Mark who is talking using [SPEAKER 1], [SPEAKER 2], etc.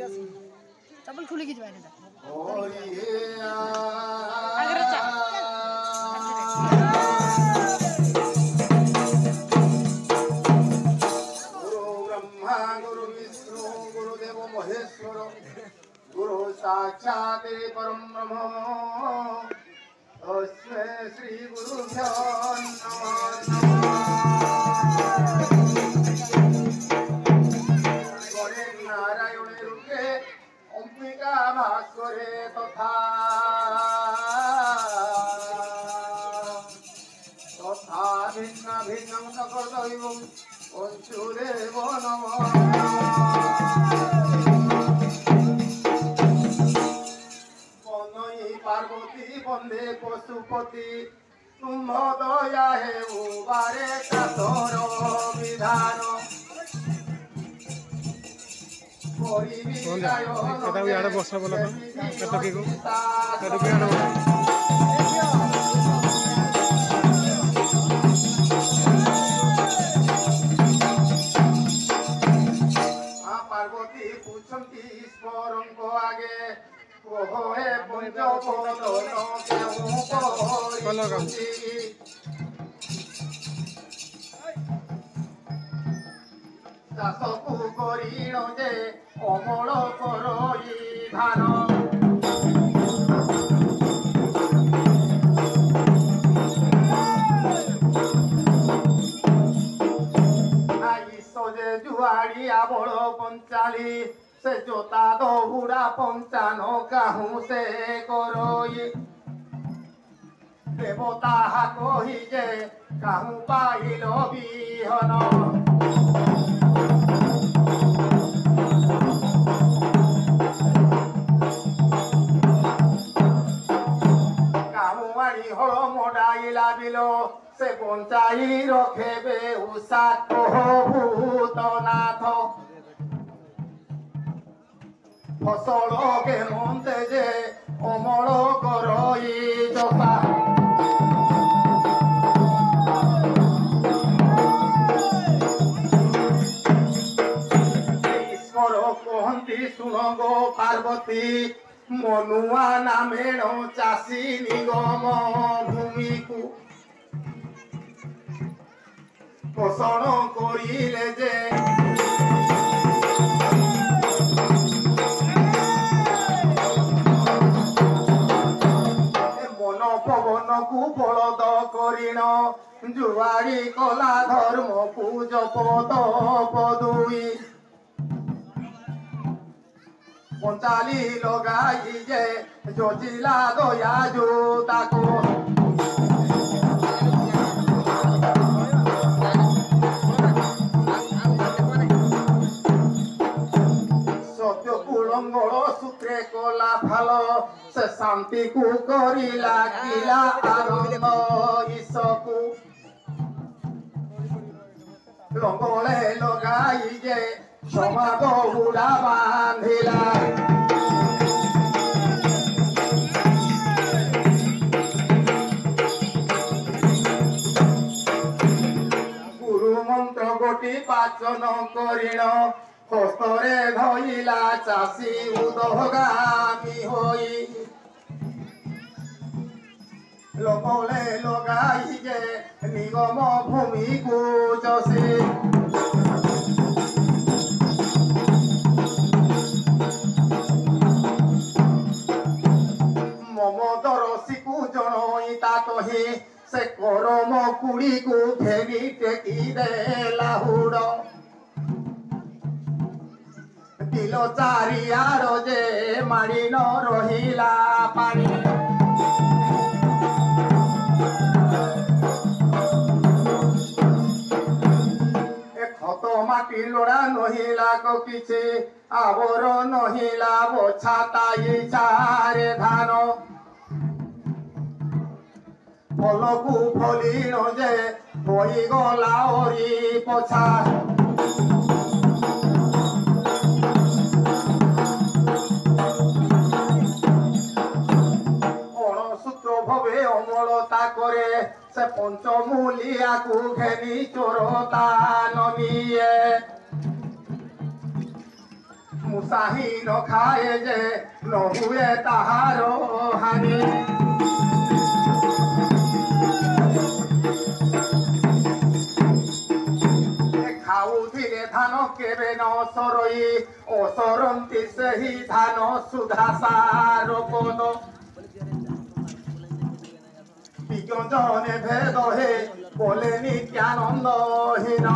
[SPEAKER 1] चप्पल खुली की जवानी
[SPEAKER 2] गुरु साक्षात् परम ब्रह्म तस्मै श्री गुरुभ्यो नमः। गणे नारायणे रूपे अंबिका भास्करे तथा भिन्न भिन्न सकलदैवं पंचुदेव नमः। पार्वती बंदे पशुपति तुम दया है उबारे कातर विधान पार्वती पूछती ईश्वर को आगे ओहे चाषकू करिण जे अमल करई धान जे जुआड़ी आबड़ पंचाली से जोता दहुड़ा पंचानो काहू से करोई देवता कही जे काहू पाइल बिहन काहू आड़ी हल मडाइला बिल से बंचाई रखेबे उषा कह भूतनाथ फसल के मंते जे अमल करई जपा ईश्वर कहती सुन गो पार्वती मनुआ नामेण चाषी निगम भूमि को पोषण करिले जे पवन को बलद करिण जुआरी कला धर्म को जपत पदुई पंचाली लगाई जे जोजिला दया जो ताको सत्य कुलंगल सूत्रे कला फाल से शांति को करिला किला आनंद ईशकू लंगले लगाई जे क्षमा बहुड़ा बांधिला गुरु मंत्र गोटी पाचन करिण हस्तरे धइला चाषी उदगामी होई लगले लगाई जे निगम भूमि को चषे ममदर सिकु जनई ता कही से करम कुड़ी को घेरी टेकी देला हुड़ दिल चारियार जे माड़ी न रहिला पानी खत माटी लोड़ा नहिला को किछि आवर नहिला बछा ताई चारे धान फलकू फलिण जे होई गला ओरी पछा भवे अमलता करे से पंचमूलिया को घेनी चोरता ननिए মুসাহি ন খায়ে যে নহুয়ে তাহার হানি খাউথিলে ধান কেবে ন সরই অসরন্তি সেই ধান সুধাসার পদ বিজ্ঞজনে ভেদ হে বলে নিত্যানন্দহীন